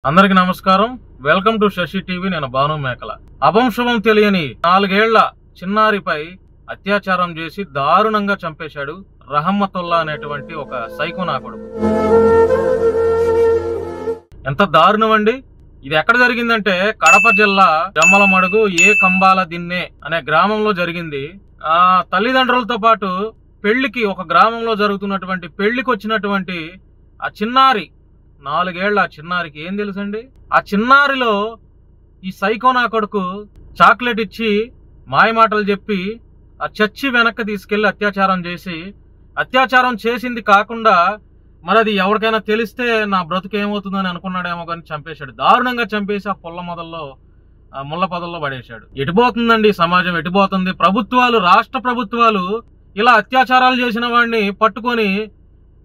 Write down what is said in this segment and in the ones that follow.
అందరికి నమస్కారం. Welcome to Shashi TV. నేను భాను మేకల. అభంశుభం తెలియని 4 ఏళ్ల చిన్నారిపై అత్యాచారం చేసి దారుణంగా చంపేశాడు రహమ్మతుల్లా అనేటువంటి ఒక సైకో నా కొడుకు. ఎంత దారుణం అండి! ఇది ఎక్కడ జరిగిందంటే కడప జిల్లా జమ్మలమడుగు ఏ కంబాల దిన్నే అనే గ్రామంలో జరిగింది. తల్లిదండ్రులతో పాటు పెళ్లికి ఒక గ్రామంలో జరుగుతున్నటువంటి పెళ్లికి వచ్చినటువంటి ఆ చిన్నారి 4 ఏళ్ల ఆ చిన్నారికి ఏం తెలుసండి? ఆ చిన్నారిలో ఈ సైకో నా కొడుకు చాక్లెట్ ఇచ్చి మాయమాటలు చెప్పి ఆ చచ్చి వెనక్కి తీసుకెళ్లి అత్యాచారం చేసింది కాకుండా మరి అది ఎవరికైనా తెలిస్తే నా బ్రతుకు ఏమవుతుందని అనుకున్నాడేమో కానీ చంపేశాడు. దారుణంగా చంపేసి ఆ ముళ్ళ పొదల్లో పడేశాడు. ఎటుపోతుందండి సమాజం? ఎటుపోతుంది? ప్రభుత్వాలు, రాష్ట్ర ప్రభుత్వాలు ఇలా అత్యాచారాలు చేసిన వాడిని పట్టుకొని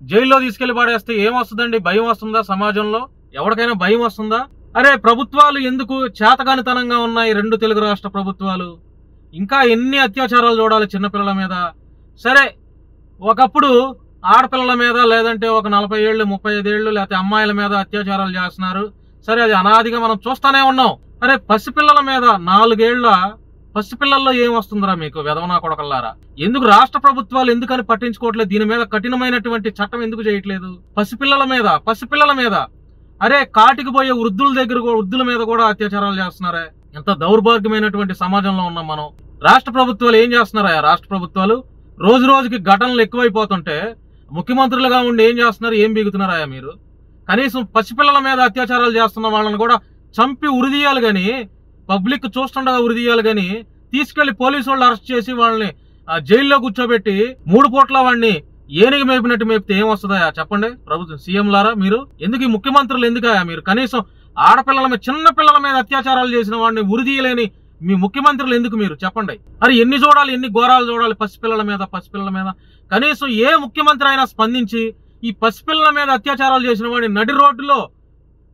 జైల్లో తీసుకెళ్లి పడేస్తే ఏమొస్తుందండి? భయం వస్తుందా సమాజంలో? ఎవరికైనా భయం వస్తుందా? అరే, ప్రభుత్వాలు ఎందుకు చేతకానితనంగా ఉన్నాయి? 2 తెలుగు రాష్ట్ర ప్రభుత్వాలు ఇంకా ఎన్ని అత్యాచారాలు చూడాలి చిన్నపిల్లల మీద? సరే, ఒకప్పుడు ఆడపిల్లల మీద లేదంటే ఒక 40 ఏళ్ళు 35 ఏళ్ళు లేకపోతే అమ్మాయిల మీద అత్యాచారాలు చేస్తున్నారు. సరే, అది అనాదిగా మనం చూస్తానే ఉన్నాం. అరే, పసిపిల్లల మీద 4 ఏళ్ల పసిపిల్లల్లో ఏం వస్తుందిరా మీకు వెధవనా కొడకల్లారా? ఎందుకు రాష్ట్ర ప్రభుత్వాలు ఎందుకని పట్టించుకోవట్లేదు? దీని మీద కఠినమైనటువంటి చట్టం ఎందుకు చేయట్లేదు? పసిపిల్లల మీద అరే, కాటికి పోయే వృద్ధుల మీద కూడా అత్యాచారాలు చేస్తున్నారే. ఎంత దౌర్భాగ్యమైనటువంటి సమాజంలో ఉన్నాం మనం. రాష్ట్ర ప్రభుత్వాలు ఏం చేస్తున్నారా? రాష్ట్ర ప్రభుత్వాలు రోజు రోజుకి ఘటనలు ఎక్కువైపోతుంటే ముఖ్యమంత్రులుగా ఉండి ఏం చేస్తున్నారు? ఏం బీగుతున్నారా మీరు? కనీసం పసిపిల్లల మీద అత్యాచారాలు చేస్తున్న వాళ్ళని కూడా చంపి ఉరిదీయాలి గాని, పబ్లిక్ చూస్తుండగా ఉరిదీయాలి గాని, తీసుకెళ్లి పోలీసు వాళ్ళు అరెస్ట్ చేసి వాళ్ళని జైల్లో కూర్చోబెట్టి 3 పూట్ల వాడిని ఏనుగు మేపినట్టు మేపితే ఏం వస్తుందా చెప్పండి? ప్రభుత్వం సీఎం లారా మీరు ఎందుకు? ఈ ముఖ్యమంత్రులు ఎందుకయా మీరు? కనీసం ఆడపిల్లల మీద, చిన్న పిల్లల మీద అత్యాచారాలు చేసిన వాడిని ఉరిదీయలేని మీ ముఖ్యమంత్రులు ఎందుకు మీరు? చెప్పండి. అరే, ఎన్ని చూడాలి? ఎన్ని ఘోరాలు చూడాలి పసిపిల్లల మీద? కనీసం ఏ ముఖ్యమంత్రి అయినా స్పందించి ఈ పసిపిల్లల మీద అత్యాచారాలు చేసిన వాడిని నడి రోడ్డులో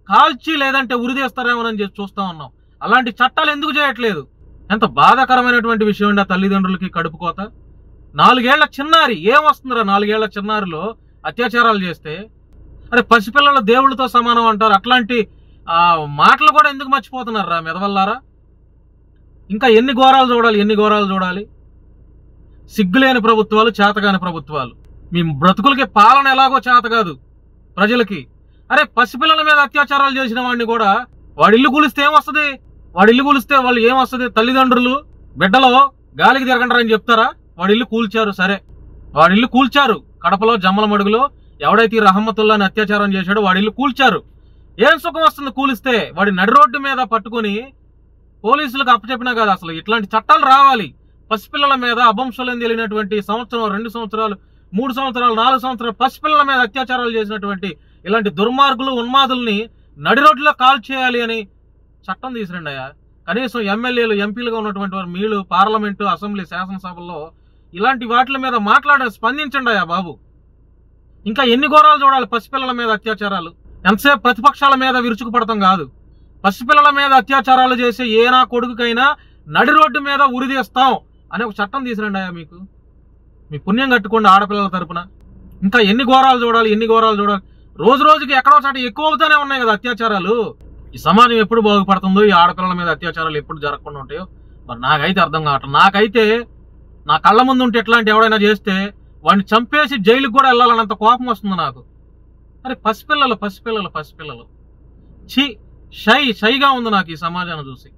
కాల్చి లేదంటే ఉరిదీస్తారేమోనని చెప్పి చూస్తా ఉన్నాం. అలాంటి చట్టాలు ఎందుకు చేయట్లేదు? ఎంత బాధాకరమైనటువంటి విషయం అండి. ఆ తల్లిదండ్రులకి కడుపు కోత. 4 ఏళ్ల చిన్నారి ఏం వస్తుందిరా? 4 ఏళ్ల చిన్నారిలో అత్యాచారాలు చేస్తే అరే, పసిపిల్లల దేవుళ్ళతో సమానం అంటారు. అట్లాంటి మాటలు కూడా ఎందుకు మర్చిపోతున్నారా మెదవల్లారా? ఇంకా ఎన్ని ఘోరాలు చూడాలి? సిగ్గులేని ప్రభుత్వాలు, చేతగాని ప్రభుత్వాలు. మీ బ్రతుకులకి పాలన ఎలాగో చేత కాదు ప్రజలకి. అరే, పసిపిల్లల మీద అత్యాచారాలు చేసిన వాడిని కూడా వాడి ఇల్లు కూలిస్తే ఏమొస్తుంది? వాళ్ళు ఏమొస్తుంది? తల్లిదండ్రులు బిడ్డలో గాలికి తిరగంటారని చెప్తారా? వాడి ఇల్లు కూల్చారు. సరే, వాడి ఇల్లు కూల్చారు. కడపలో జమ్మలమడుగులో ఎవడైతే ఈ రహమ్మతుల్లాని అత్యాచారం చేశాడో వాడి ఇల్లు కూల్చారు. ఏం సుఖం వస్తుంది కూలిస్తే? వాడి నడి రోడ్డు మీద పట్టుకుని పోలీసులకు అప్పచెప్పినా కాదు. అసలు ఇట్లాంటి చట్టాలు రావాలి. పసిపిల్లల మీద అభంశులం తెలియనటువంటి సంవత్సరం, 2 సంవత్సరాలు, 3 సంవత్సరాలు, 4 సంవత్సరాలు పసిపిల్లల మీద అత్యాచారాలు చేసినటువంటి ఇలాంటి దుర్మార్గులు, ఉన్మాదుల్ని నడి రోడ్లో కాల్ చేయాలి అని చట్టం తీసుకురండి అయ్యా. కనీసం ఎమ్మెల్యేలు, ఎంపీలుగా ఉన్నటువంటి వారు మీరు పార్లమెంటు, అసెంబ్లీ, శాసనసభల్లో ఇలాంటి వాటి మీద స్పందించండి అయ్యా బాబు. ఇంకా ఎన్ని ఘోరాలు చూడాలి పసిపిల్లల మీద అత్యాచారాలు? ఎంతసేపు ప్రతిపక్షాల మీద విరుచుకుపడతాం కాదు. పసిపిల్లల మీద అత్యాచారాలు చేసే ఏ నా కొడుకుకైనా నడి రోడ్డు మీద ఉరిదీస్తాం అనే ఒక చట్టం తీసుకురండి అయ్యా. మీ పుణ్యం కట్టుకోండి ఆడపిల్లల తరపున. ఇంకా ఎన్ని ఘోరాలు చూడాలి? రోజు రోజుకి ఎక్కడో చాట ఎక్కువ అవుతానే ఉన్నాయి కదా అత్యాచారాలు. ఈ సమాజం ఎప్పుడు బాగుపడుతుందో, ఈ ఆడపిల్లల మీద అత్యాచారాలు ఎప్పుడు జరగకుండా ఉంటాయో మరి నాకైతే అర్థం కావట్లేదు. నాకైతే నా కళ్ళ ముందు ఉంటే ఎట్లాంటి ఎవడైనా చేస్తే వాడిని చంపేసి జైలుకి కూడా వెళ్ళాలన్నంత కోపం వస్తుంది నాకు. అరే, పసిపిల్లలు షైగా ఉంది నాకు ఈ సమాజాన్ని చూసి.